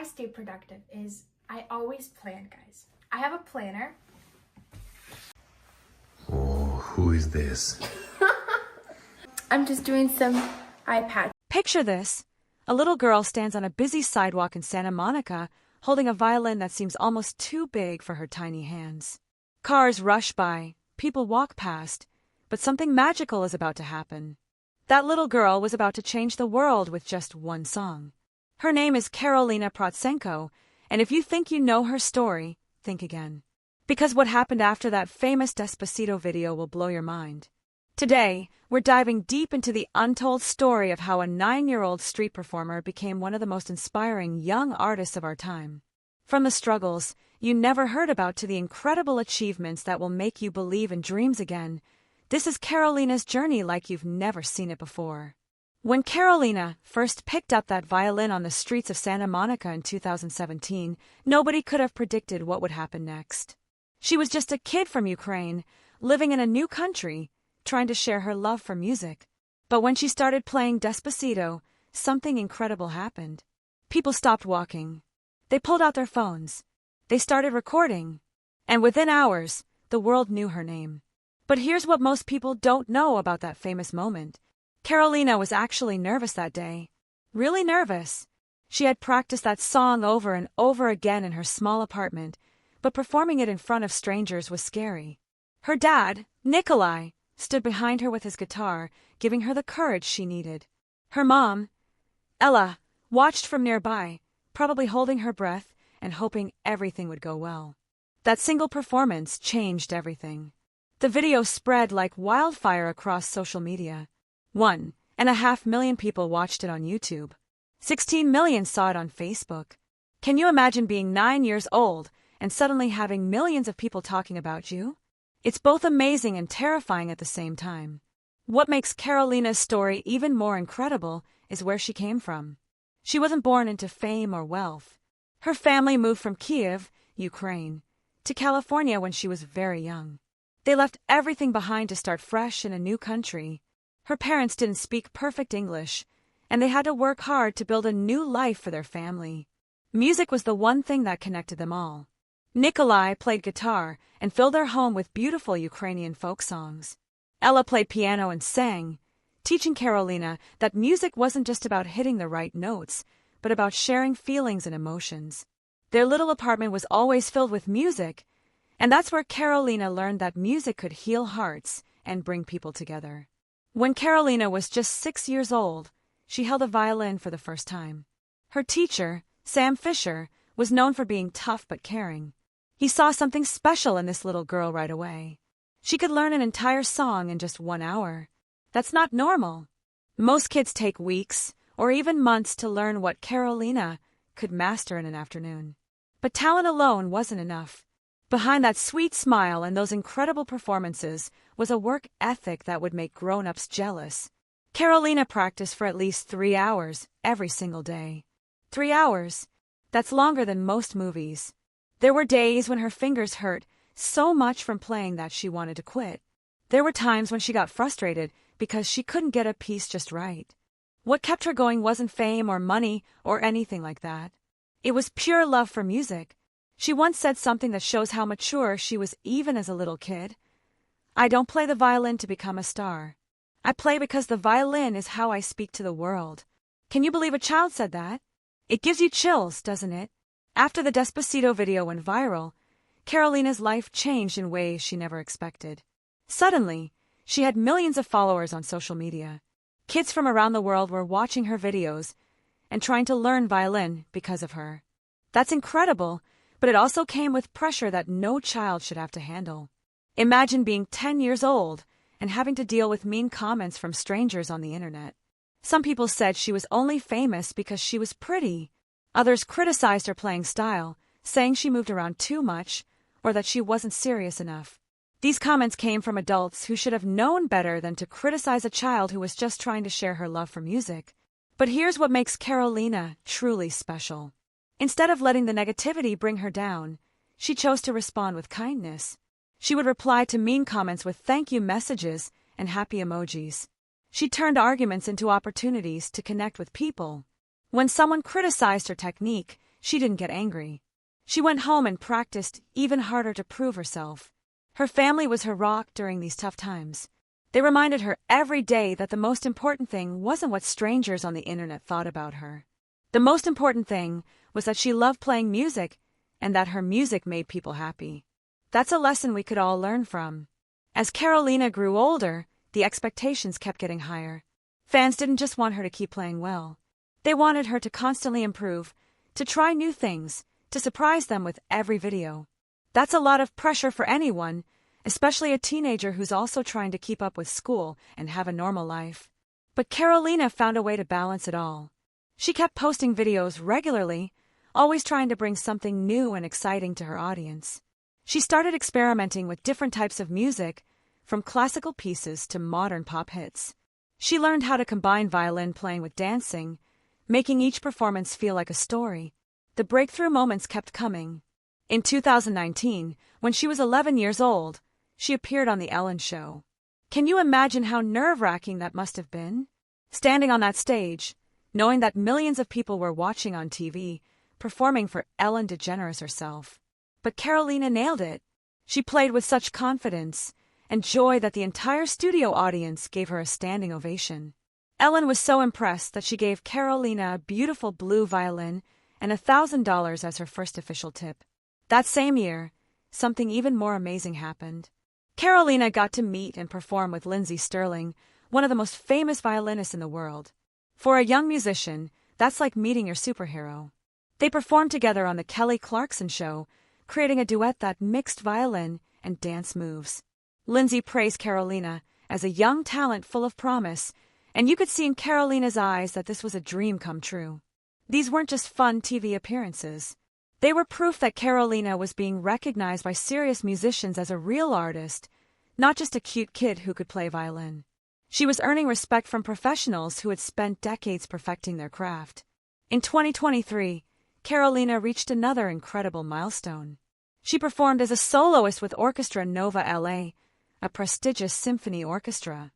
stay productive is I always plan, guys. I have a planner. Oh, who is this? I'm just doing some iPad. Picture this. A little girl stands on a busy sidewalk in Santa Monica, holding a violin that seems almost too big for her tiny hands. Cars rush by, people walk past, but something magical is about to happen. That little girl was about to change the world with just one song. Her name is Karolina Protsenko, and if you think you know her story, think again. Because what happened after that famous Despacito video will blow your mind. Today, we're diving deep into the untold story of how a 9-year-old street performer became one of the most inspiring young artists of our time. From the struggles you never heard about to the incredible achievements that will make you believe in dreams again, this is Karolina's journey like you've never seen it before. When Karolina first picked up that violin on the streets of Santa Monica in 2017, nobody could have predicted what would happen next. She was just a kid from Ukraine, living in a new country, trying to share her love for music. But when she started playing Despacito, something incredible happened. People stopped walking. They pulled out their phones. They started recording. And within hours, the world knew her name. But here's what most people don't know about that famous moment. Karolina was actually nervous that day. Really nervous. She had practiced that song over and over again in her small apartment, but performing it in front of strangers was scary. Her dad, Nikolai, stood behind her with his guitar, giving her the courage she needed. Her mom, Ella, watched from nearby, probably holding her breath and hoping everything would go well. That single performance changed everything. The video spread like wildfire across social media. 1.5 million people watched it on YouTube. 16 million saw it on Facebook. Can you imagine being 9 years old and suddenly having millions of people talking about you? It's both amazing and terrifying at the same time. What makes Karolina's story even more incredible is where she came from. She wasn't born into fame or wealth. Her family moved from Kiev, Ukraine, to California when she was very young. They left everything behind to start fresh in a new country. Her parents didn't speak perfect English, and they had to work hard to build a new life for their family. Music was the one thing that connected them all. Nikolai played guitar and filled their home with beautiful Ukrainian folk songs. Ella played piano and sang, teaching Karolina that music wasn't just about hitting the right notes, but about sharing feelings and emotions. Their little apartment was always filled with music, and that's where Karolina learned that music could heal hearts and bring people together. When Karolina was just 6 years old, she held a violin for the first time. Her teacher, Sam Fisher, was known for being tough but caring. He saw something special in this little girl right away. She could learn an entire song in just 1 hour. That's not normal. Most kids take weeks or even months to learn what Karolina could master in an afternoon. But talent alone wasn't enough. Behind that sweet smile and those incredible performances was a work ethic that would make grown-ups jealous. Karolina practiced for at least 3 hours every single day. 3 hours. That's longer than most movies. There were days when her fingers hurt so much from playing that she wanted to quit. There were times when she got frustrated because she couldn't get a piece just right. What kept her going wasn't fame or money or anything like that. It was pure love for music. She once said something that shows how mature she was even as a little kid. "I don't play the violin to become a star. I play because the violin is how I speak to the world." Can you believe a child said that? It gives you chills, doesn't it? After the Despacito video went viral, Karolina's life changed in ways she never expected. Suddenly, she had millions of followers on social media. Kids from around the world were watching her videos and trying to learn violin because of her. That's incredible, but it also came with pressure that no child should have to handle. Imagine being 10 years old and having to deal with mean comments from strangers on the internet. Some people said she was only famous because she was pretty. Others criticized her playing style, saying she moved around too much or that she wasn't serious enough. These comments came from adults who should have known better than to criticize a child who was just trying to share her love for music. But here's what makes Karolina truly special. Instead of letting the negativity bring her down, she chose to respond with kindness. She would reply to mean comments with thank you messages and happy emojis. She turned arguments into opportunities to connect with people. When someone criticized her technique, she didn't get angry. She went home and practiced even harder to prove herself. Her family was her rock during these tough times. They reminded her every day that the most important thing wasn't what strangers on the internet thought about her. The most important thing was that she loved playing music and that her music made people happy. That's a lesson we could all learn from. As Carolina grew older, the expectations kept getting higher. Fans didn't just want her to keep playing well. They wanted her to constantly improve, to try new things, to surprise them with every video. That's a lot of pressure for anyone, especially a teenager who's also trying to keep up with school and have a normal life. But Carolina found a way to balance it all. She kept posting videos regularly, always trying to bring something new and exciting to her audience. She started experimenting with different types of music, from classical pieces to modern pop hits. She learned how to combine violin playing with dancing, making each performance feel like a story. The breakthrough moments kept coming. In 2019, when she was 11 years old, she appeared on The Ellen Show. Can you imagine how nerve-wracking that must have been? Standing on that stage, knowing that millions of people were watching on TV, performing for Ellen DeGeneres herself. But Carolina nailed it. She played with such confidence and joy that the entire studio audience gave her a standing ovation. Ellen was so impressed that she gave Carolina a beautiful blue violin and $1,000 as her first official tip. That same year, something even more amazing happened. Carolina got to meet and perform with Lindsey Stirling, one of the most famous violinists in the world. For a young musician, that's like meeting your superhero. They performed together on The Kelly Clarkson Show, creating a duet that mixed violin and dance moves. Lindsey praised Carolina as a young talent full of promise, and you could see in Carolina's eyes that this was a dream come true. These weren't just fun TV appearances. They were proof that Carolina was being recognized by serious musicians as a real artist, not just a cute kid who could play violin. She was earning respect from professionals who had spent decades perfecting their craft. In 2023, Carolina reached another incredible milestone. She performed as a soloist with Orchestra Nova LA, a prestigious symphony orchestra.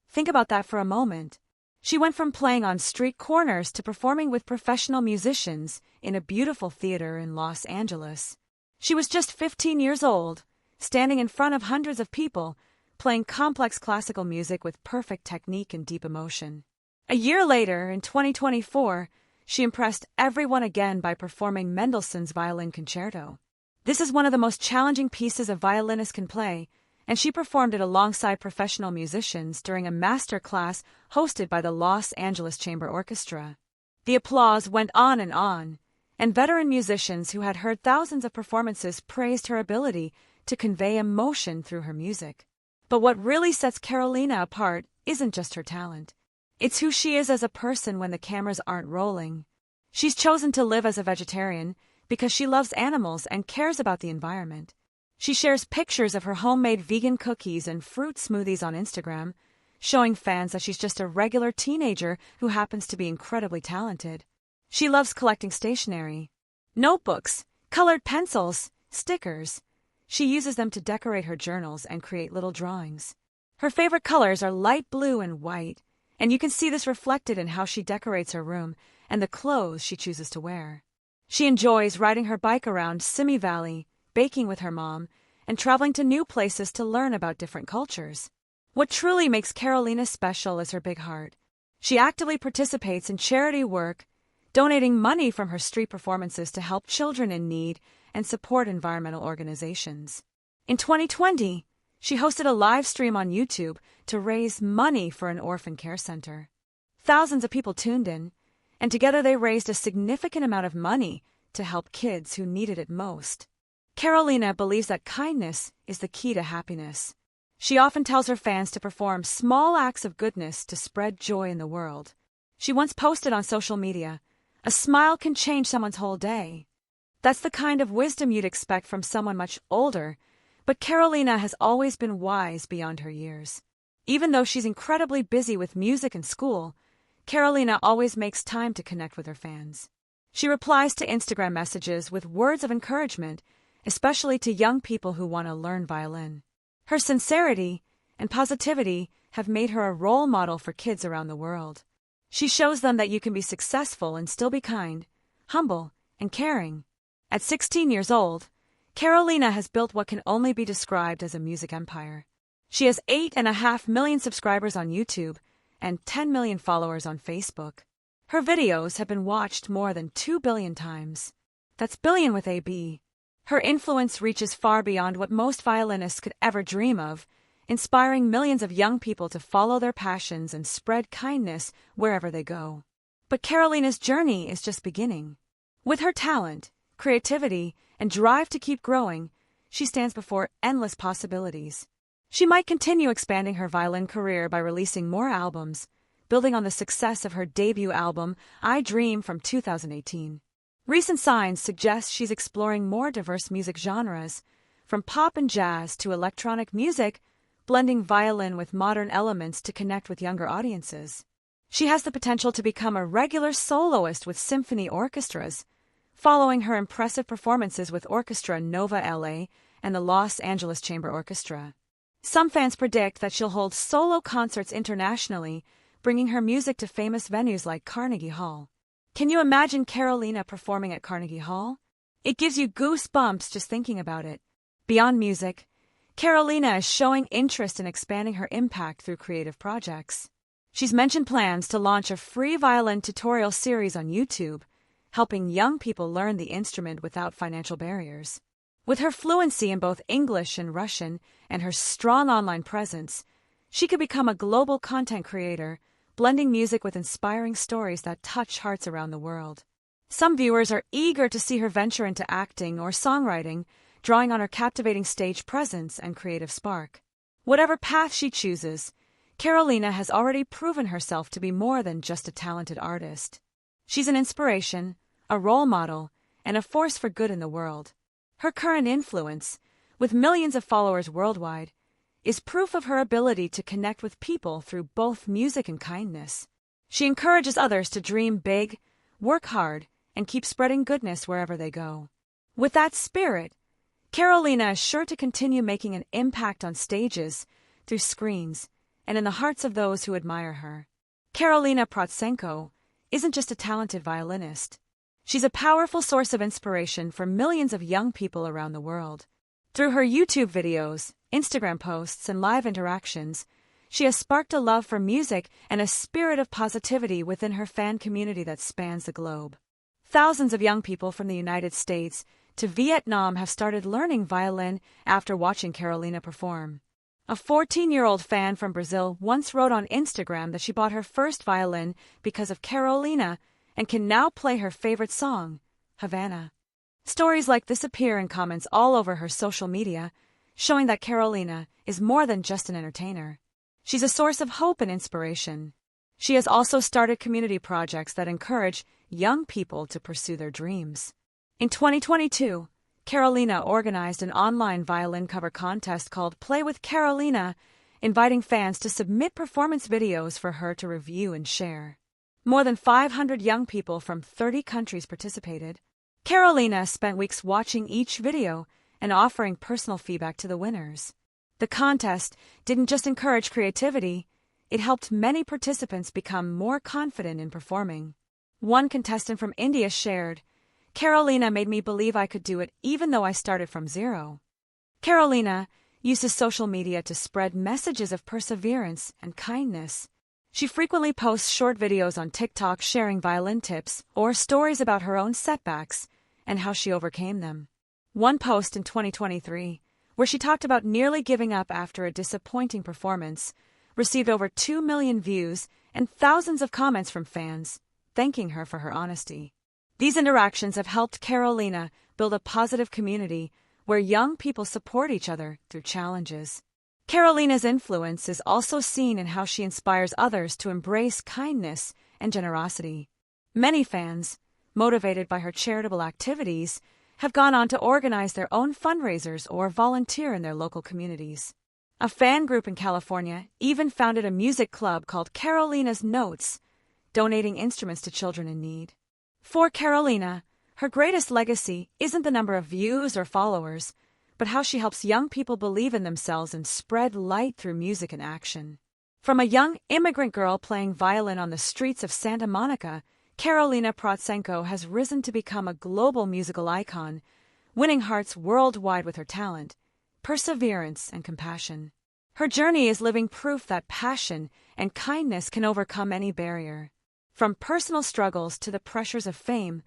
Think about that for a moment. She went from playing on street corners to performing with professional musicians in a beautiful theater in Los Angeles. She was just 15 years old, standing in front of hundreds of people, playing complex classical music with perfect technique and deep emotion. A year later, in 2024, she impressed everyone again by performing Mendelssohn's Violin Concerto. This is one of the most challenging pieces a violinist can play, and she performed it alongside professional musicians during a master class hosted by the Los Angeles Chamber Orchestra. The applause went on, and veteran musicians who had heard thousands of performances praised her ability to convey emotion through her music. But what really sets Carolina apart isn't just her talent. It's who she is as a person when the cameras aren't rolling. She's chosen to live as a vegetarian because she loves animals and cares about the environment. She shares pictures of her homemade vegan cookies and fruit smoothies on Instagram, showing fans that she's just a regular teenager who happens to be incredibly talented. She loves collecting stationery, notebooks, colored pencils, stickers. She uses them to decorate her journals and create little drawings. Her favorite colors are light blue and white, and you can see this reflected in how she decorates her room and the clothes she chooses to wear. She enjoys riding her bike around Simi Valley, baking with her mom, and traveling to new places to learn about different cultures. What truly makes Carolina special is her big heart. She actively participates in charity work, donating money from her street performances to help children in need and support environmental organizations. In 2020, she hosted a live stream on YouTube to raise money for an orphan care center. Thousands of people tuned in, and together they raised a significant amount of money to help kids who needed it most. Carolina believes that kindness is the key to happiness. She often tells her fans to perform small acts of goodness to spread joy in the world. She once posted on social media, "A smile can change someone's whole day." That's the kind of wisdom you'd expect from someone much older, but Carolina has always been wise beyond her years. Even though she's incredibly busy with music and school, Carolina always makes time to connect with her fans. She replies to Instagram messages with words of encouragement, especially to young people who want to learn violin. Her sincerity and positivity have made her a role model for kids around the world. She shows them that you can be successful and still be kind, humble, and caring. At 16 years old, Carolina has built what can only be described as a music empire. She has 8.5 million subscribers on YouTube and 10 million followers on Facebook. Her videos have been watched more than 2 billion times. That's billion with a B. Her influence reaches far beyond what most violinists could ever dream of, inspiring millions of young people to follow their passions and spread kindness wherever they go. But Carolina's journey is just beginning. With her talent, creativity, and drive to keep growing, she stands before endless possibilities. She might continue expanding her violin career by releasing more albums, building on the success of her debut album, I Dream, from 2018. Recent signs suggest she's exploring more diverse music genres, from pop and jazz to electronic music, blending violin with modern elements to connect with younger audiences. She has the potential to become a regular soloist with symphony orchestras, following her impressive performances with Orchestra Nova LA and the Los Angeles Chamber Orchestra. Some fans predict that she'll hold solo concerts internationally, bringing her music to famous venues like Carnegie Hall. Can you imagine Carolina performing at Carnegie Hall? It gives you goosebumps just thinking about it. Beyond music, Carolina is showing interest in expanding her impact through creative projects. She's mentioned plans to launch a free violin tutorial series on YouTube, helping young people learn the instrument without financial barriers. With her fluency in both English and Russian and her strong online presence, she could become a global content creator, blending music with inspiring stories that touch hearts around the world. Some viewers are eager to see her venture into acting or songwriting, drawing on her captivating stage presence and creative spark. Whatever path she chooses, Carolina has already proven herself to be more than just a talented artist. She's an inspiration, a role model, and a force for good in the world. Her current influence, with millions of followers worldwide, is proof of her ability to connect with people through both music and kindness. She encourages others to dream big, work hard, and keep spreading goodness wherever they go. With that spirit, Carolina is sure to continue making an impact on stages, through screens, and in the hearts of those who admire her. Carolina Protsenko isn't just a talented violinist. She's a powerful source of inspiration for millions of young people around the world. Through her YouTube videos, Instagram posts, and live interactions, she has sparked a love for music and a spirit of positivity within her fan community that spans the globe. Thousands of young people from the United States to Vietnam have started learning violin after watching Carolina perform. A 14-year-old fan from Brazil once wrote on Instagram that she bought her first violin because of Carolina and can now play her favorite song, Havana. Stories like this appear in comments all over her social media, showing that Carolina is more than just an entertainer. She's a source of hope and inspiration. She has also started community projects that encourage young people to pursue their dreams. In 2022, Carolina organized an online violin cover contest called Play with Carolina, inviting fans to submit performance videos for her to review and share. More than 500 young people from 30 countries participated. Carolina spent weeks watching each video and offering personal feedback to the winners. The contest didn't just encourage creativity, it helped many participants become more confident in performing. One contestant from India shared, "Carolina made me believe I could do it even though I started from zero." Carolina uses social media to spread messages of perseverance and kindness. She frequently posts short videos on TikTok sharing violin tips or stories about her own setbacks and how she overcame them. One post in 2023, where she talked about nearly giving up after a disappointing performance, received over 2 million views and thousands of comments from fans, thanking her for her honesty. These interactions have helped Carolina build a positive community where young people support each other through challenges. Carolina's influence is also seen in how she inspires others to embrace kindness and generosity. Many fans, motivated by her charitable activities, have gone on to organize their own fundraisers or volunteer in their local communities. A fan group in California even founded a music club called Carolina's Notes, donating instruments to children in need. For Carolina, her greatest legacy isn't the number of views or followers, but how she helps young people believe in themselves and spread light through music and action. From a young immigrant girl playing violin on the streets of Santa Monica Karolina Protsenko has risen to become a global musical icon, winning hearts worldwide with her talent, perseverance, and compassion. Her journey is living proof that passion and kindness can overcome any barrier. From personal struggles to the pressures of fame,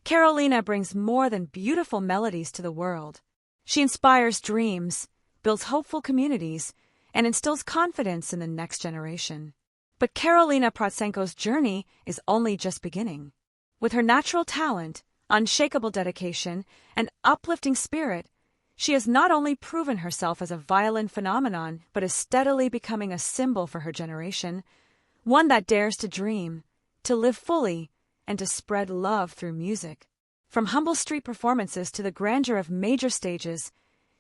Karolina brings more than beautiful melodies to the world. She inspires dreams, builds hopeful communities, and instills confidence in the next generation. But Karolina Protsenko's journey is only just beginning. With her natural talent, unshakable dedication, and uplifting spirit, she has not only proven herself as a violin phenomenon, but is steadily becoming a symbol for her generation, one that dares to dream, to live fully, and to spread love through music. From humble street performances to the grandeur of major stages,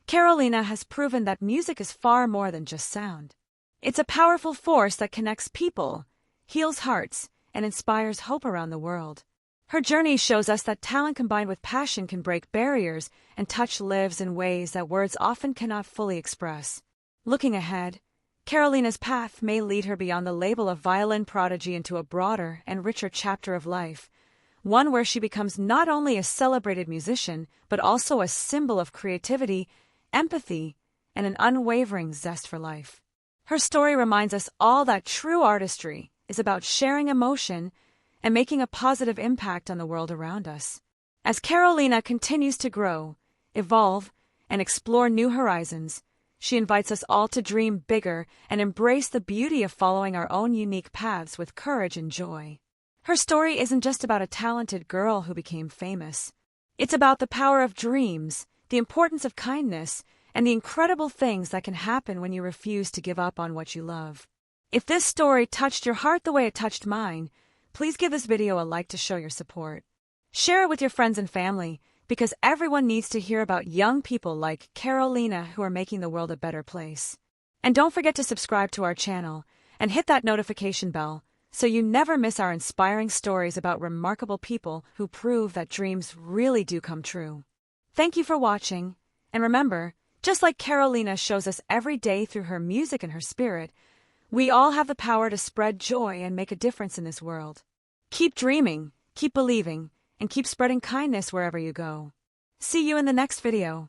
Karolina has proven that music is far more than just sound. It's a powerful force that connects people, heals hearts, and inspires hope around the world. Her journey shows us that talent combined with passion can break barriers and touch lives in ways that words often cannot fully express. Looking ahead, Karolina's path may lead her beyond the label of violin prodigy into a broader and richer chapter of life, one where she becomes not only a celebrated musician, but also a symbol of creativity, empathy, and an unwavering zest for life. Her story reminds us all that true artistry is about sharing emotion and making a positive impact on the world around us. As Karolina continues to grow, evolve, and explore new horizons, she invites us all to dream bigger and embrace the beauty of following our own unique paths with courage and joy. Her story isn't just about a talented girl who became famous. It's about the power of dreams, the importance of kindness, and the incredible things that can happen when you refuse to give up on what you love. If this story touched your heart the way it touched mine, please give this video a like to show your support. Share it with your friends and family, because everyone needs to hear about young people like Karolina who are making the world a better place. And don't forget to subscribe to our channel and hit that notification bell so you never miss our inspiring stories about remarkable people who prove that dreams really do come true. Thank you for watching, and remember, just like Karolina shows us every day through her music and her spirit, we all have the power to spread joy and make a difference in this world. Keep dreaming, keep believing, and keep spreading kindness wherever you go. See you in the next video.